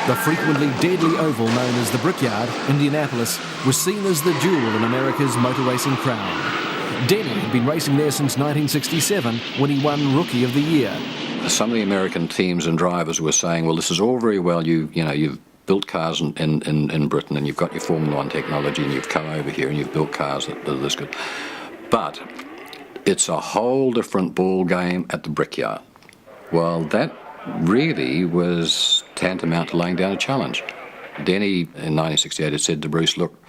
The frequently deadly oval known as the Brickyard, Indianapolis, was seen as the jewel in America's motor racing crown. Denny had been racing there since 1967 when he won Rookie of the Year. Some of the American teams and drivers were saying, well, this is all very well, you've built cars in Britain and you've got your Formula One technology and you've come over here and you've built cars that are this good. But it's a whole different ball game at the Brickyard. Well, that really was tantamount to laying down a challenge. Denny in 1968 had said to Bruce, look,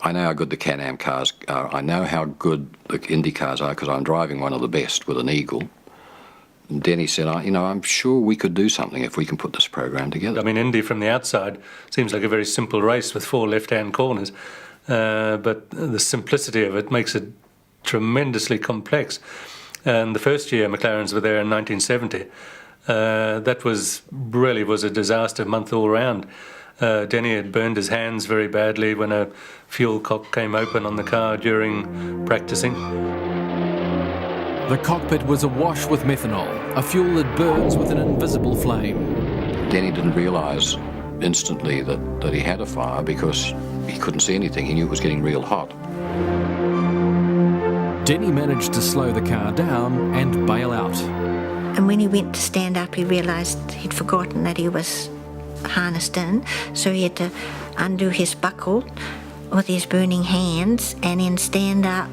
I know how good the Can-Am cars are. I know how good the Indy cars are because I'm driving one of the best with an Eagle. And Denny said, I'm sure we could do something if we can put this program together. I mean, Indy from the outside seems like a very simple race with 4 left-hand corners, but the simplicity of it makes it tremendously complex. And the first year McLarens were there in 1970, that was a disaster month all round. Denny had burned his hands very badly when a fuel cock came open on the car during practicing. The cockpit was awash with methanol, a fuel that burns with an invisible flame. Denny didn't realise instantly that he had a fire because he couldn't see anything. He knew it was getting real hot. Denny managed to slow the car down and bail out. And when he went to stand up, he realised he'd forgotten that he was harnessed in, so he had to undo his buckle with his burning hands and then stand up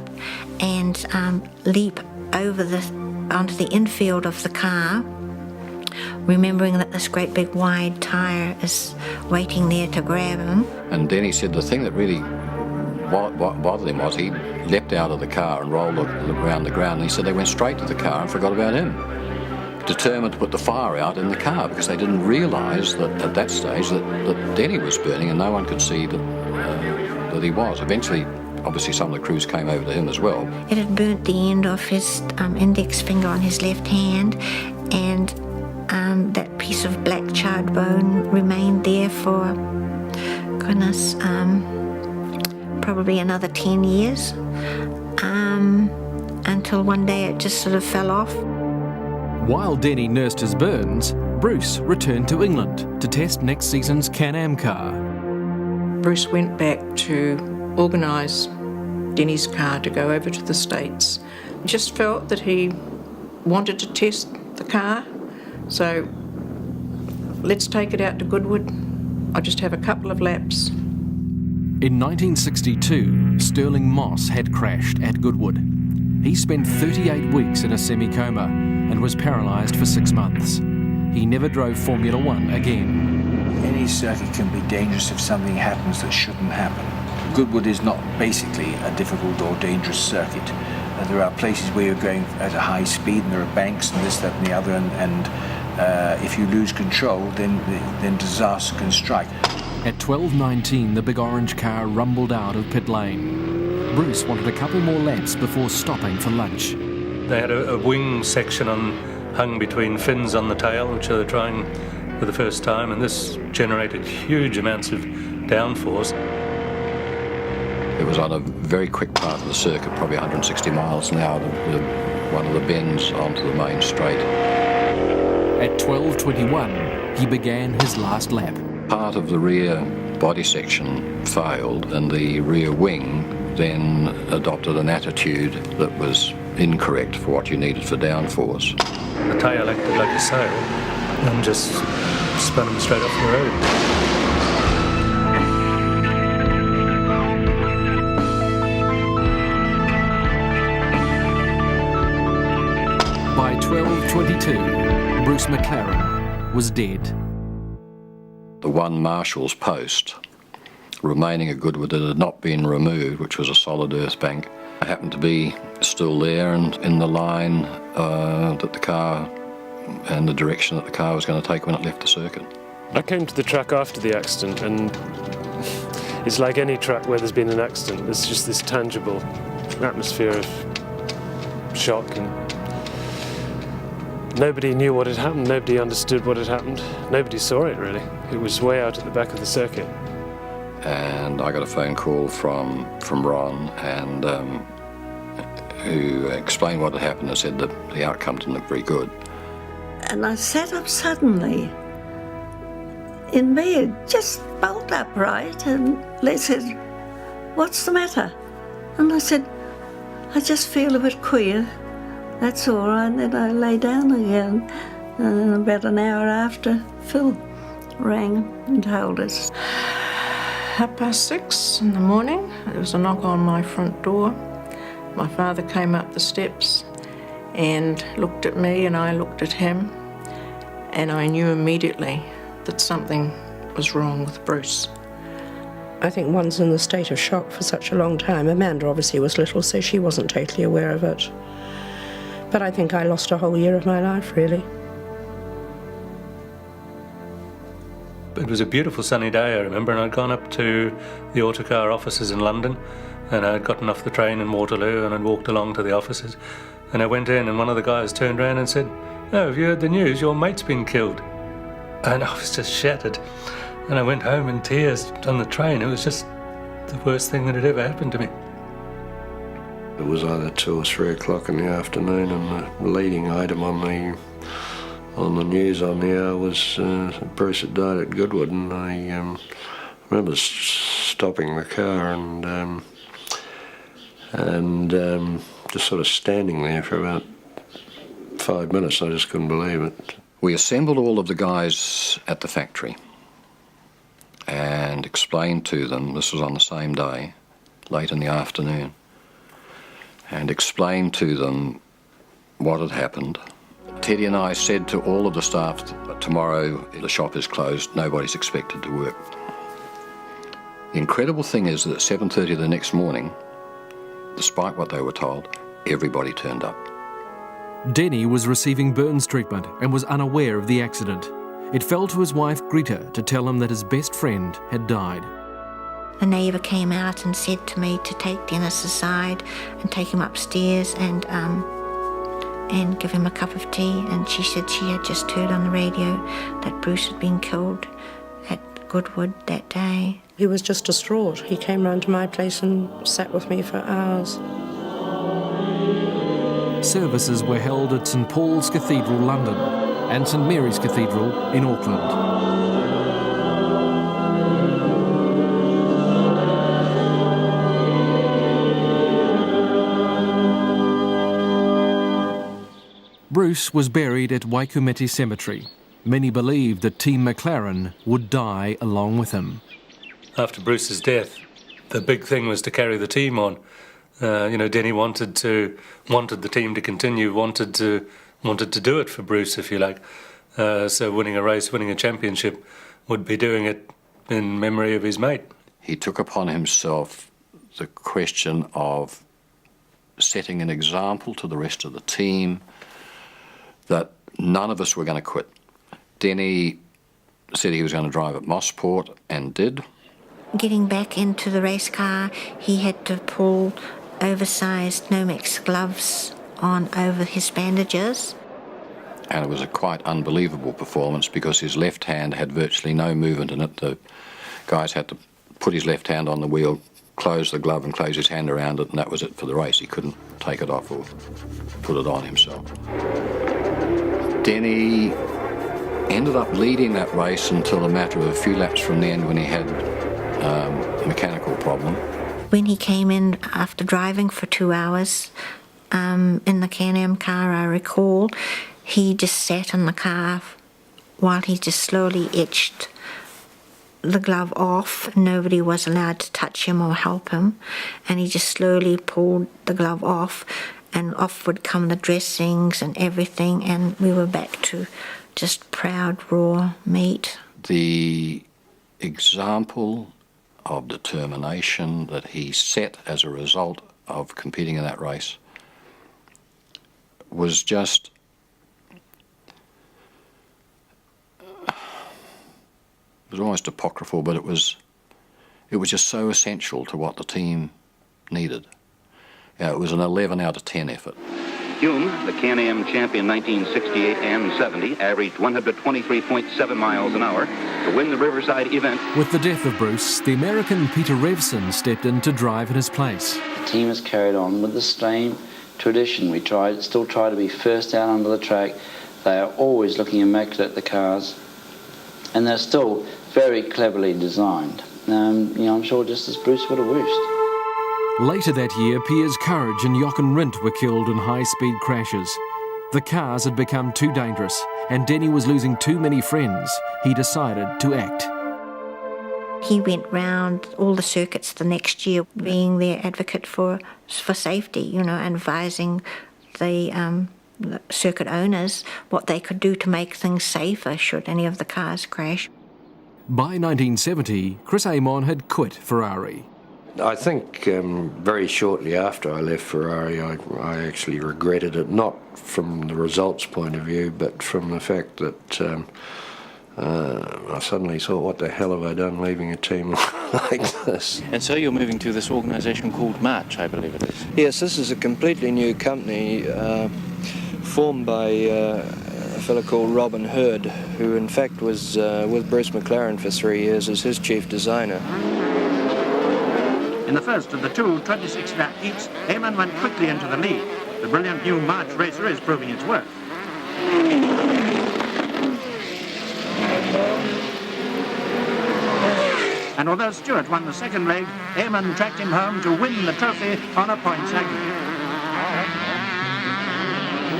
and leap over onto the infield of the car, remembering that this great big wide tyre is waiting there to grab him. And Denny said the thing that really bothered him was he leapt out of the car and rolled around the ground, and he said they went straight to the car and forgot about him, determined to put the fire out in the car because they didn't realise that at that stage that Denny was burning and no one could see that he was. Eventually, obviously, some of the crews came over to him as well. It had burnt the end of his index finger on his left hand, and that piece of black charred bone remained there for, goodness, probably another 10 years, until one day it just sort of fell off. While Denny nursed his burns, Bruce returned to England to test next season's Can-Am car. Bruce went back to organise Denny's car to go over to the States. Just felt that he wanted to test the car, so let's take it out to Goodwood. I'll just have a couple of laps. In 1962, Sterling Moss had crashed at Goodwood. He spent 38 weeks in a semi-coma and was paralysed for 6 months. He never drove Formula One again. Any circuit can be dangerous if something happens that shouldn't happen. Goodwood is not basically a difficult or dangerous circuit. There are places where you're going at a high speed and there are banks and this, that and the other, and if you lose control, then disaster can strike. At 12:19, the big orange car rumbled out of pit lane. Bruce wanted a couple more laps before stopping for lunch. They had a wing section hung between fins on the tail, which they were trying for the first time, and this generated huge amounts of downforce. It was on a very quick part of the circuit, probably 160 miles an hour, one of the bends onto the main straight. At 12:21, he began his last lap. Part of the rear body section failed, and the rear wing then adopted an attitude that was incorrect for what you needed for downforce. The tail acted like a sail and just spun him straight off the road. By 12:22, Bruce McLaren was dead. The one marshal's post remaining at Goodwood that had not been removed, which was a solid earth bank, happened to be still there and in the line that the car and the direction that the car was going to take when it left the circuit. I came to the track after the accident, and it's like any track where there's been an accident. There's just this tangible atmosphere of shock, and nobody knew what had happened, nobody understood what had happened, nobody saw it really. It was way out at the back of the circuit. And I got a phone call from Ron, and who explained what had happened and said that the outcome didn't look very good. And I sat up suddenly in bed, just bolt upright, and Les said, "What's the matter?" And I said, "I just feel a bit queer, that's all right." And then I lay down again, and about an hour after, Phil rang and told us. 6:30 in the morning, there was a knock on my front door. My father came up the steps and looked at me, and I looked at him, and I knew immediately that something was wrong with Bruce. I think one's in the state of shock for such a long time. Amanda obviously was little, so she wasn't totally aware of it. But I think I lost a whole year of my life, really. It was a beautiful sunny day, I remember, and I'd gone up to the autocar offices in London, and I'd gotten off the train in Waterloo, and I'd walked along to the offices, and I went in, and one of the guys turned around and said, "Oh, have you heard the news? Your mate's been killed." And I was just shattered, and I went home in tears on the train. It was just the worst thing that had ever happened to me. It was either 2 or 3 o'clock in the afternoon, and the leading item on the news on the hour was Bruce had died at Goodwood, and I remember stopping the car and just sort of standing there for about 5 minutes. I just couldn't believe it. We assembled all of the guys at the factory and explained to them, this was on the same day, late in the afternoon, and explained to them what had happened. Teddy and I said to all of the staff, tomorrow the shop is closed, nobody's expected to work. The incredible thing is that at 7:30 the next morning, despite what they were told, everybody turned up. Denny was receiving burns treatment and was unaware of the accident. It fell to his wife Greta to tell him that his best friend had died. A neighbour came out and said to me to take Dennis aside and take him upstairs and give him a cup of tea, and she said she had just heard on the radio that Bruce had been killed at Goodwood that day. He was just distraught. He came round to my place and sat with me for hours. Services were held at St Paul's Cathedral, London, and St Mary's Cathedral in Auckland. Bruce was buried at Waikumete Cemetery. Many believed that Team McLaren would die along with him. After Bruce's death, the big thing was to carry the team on. Denny wanted the team to continue, wanted to do it for Bruce, if you like. So winning a race, winning a championship, would be doing it in memory of his mate. He took upon himself the question of setting an example to the rest of the team that none of us were going to quit. Denny said he was going to drive at Mossport and did. Getting back into the race car, he had to pull oversized Nomex gloves on over his bandages. And it was a quite unbelievable performance because his left hand had virtually no movement in it. The guys had to put his left hand on the wheel, close the glove and close his hand around it, and that was it for the race. He couldn't take it off or put it on himself. Denny ended up leading that race until a matter of a few laps from the end when he had a mechanical problem. When he came in after driving for 2 hours in the Can-Am car, I recall, he just sat in the car while he just slowly etched the glove off. Nobody was allowed to touch him or help him, and he just slowly pulled the glove off, and off would come the dressings and everything, and we were back to just proud raw meat. The example of determination that he set as a result of competing in that race was just almost apocryphal, but it was just so essential to what the team needed. It was an 11 out of 10 effort. Hulme, the Can-Am champion 1968 and 70, averaged 123.7 miles an hour to win the Riverside event. With the death of Bruce, the American Peter Revson stepped in to drive in his place. The team has carried on with the same tradition. We still try to be first out onto the track. They are always looking immaculate, the cars. And they're still very cleverly designed. I'm sure just as Bruce would have wished. Later that year, Piers Courage and Jochen Rindt were killed in high-speed crashes. The cars had become too dangerous, and Denny was losing too many friends. He decided to act. He went round all the circuits the next year, being their advocate for safety, and advising the circuit owners what they could do to make things safer should any of the cars crash. By 1970, Chris Amon had quit Ferrari. I think very shortly after I left Ferrari, I actually regretted it, not from the results point of view, but from the fact that I suddenly thought, what the hell have I done leaving a team like this? And so you're moving to this organisation called March, I believe it is. Yes, this is a completely new company formed by a fellow called Robin Hurd, who in fact was with Bruce McLaren for 3 years as his chief designer. In the first of the two 26-lap heats, Amon went quickly into the lead. The brilliant new March racer is proving its worth. And although Stewart won the second leg, Amon tracked him home to win the trophy on a points aggregate.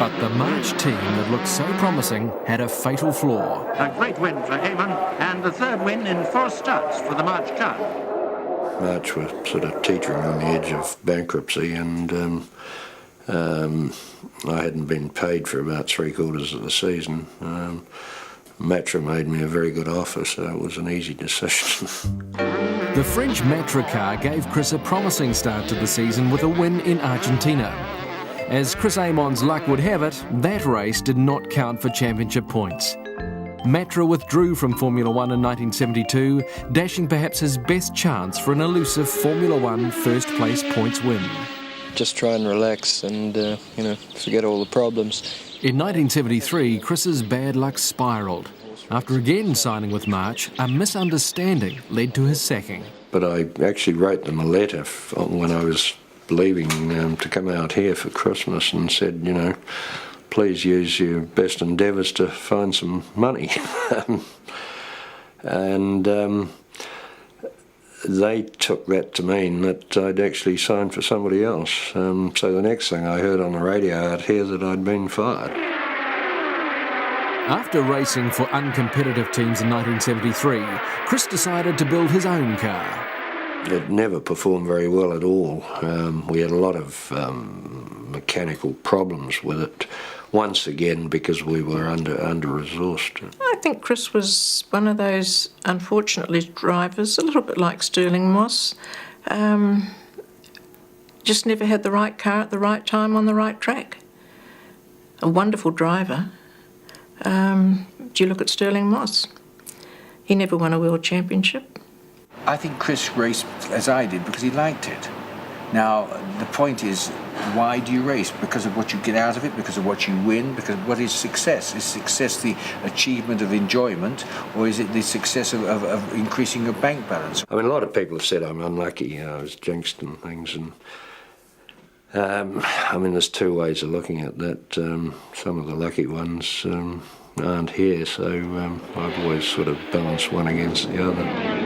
But the March team that looked so promising had a fatal flaw. A great win for Amon, and the third win in 4 starts for the March car. March were sort of teetering on the edge of bankruptcy, and I hadn't been paid for about 3/4 of the season. Matra made me a very good offer, so it was an easy decision. The French Matra car gave Chris a promising start to the season with a win in Argentina. As Chris Amon's luck would have it, that race did not count for championship points. Matra withdrew from Formula One in 1972, dashing perhaps his best chance for an elusive Formula One first-place points win. Just try and relax and, forget all the problems. In 1973, Chris's bad luck spiralled. After again signing with March, a misunderstanding led to his sacking. But I actually wrote them a letter when I was leaving to come out here for Christmas and said, please use your best endeavours to find some money. And they took that to mean that I'd actually signed for somebody else. So the next thing I heard on the radio out here that I'd been fired. After racing for uncompetitive teams in 1973, Chris decided to build his own car. It never performed very well at all. We had a lot of mechanical problems with it, once again because we were under-resourced. I think Chris was one of those, unfortunately, drivers, a little bit like Stirling Moss. Just never had the right car at the right time on the right track. A wonderful driver. Do you look at Stirling Moss? He never won a world championship. I think Chris raced as I did because he liked it. Now, the point is, why do you race? Because of what you get out of it? Because of what you win? Because what is success? Is success the achievement of enjoyment, or is it the success of increasing your bank balance? I mean, a lot of people have said I'm unlucky, I was jinxed and things, and there's two ways of looking at that. Some of the lucky ones aren't here, so I've always sort of balanced one against the other.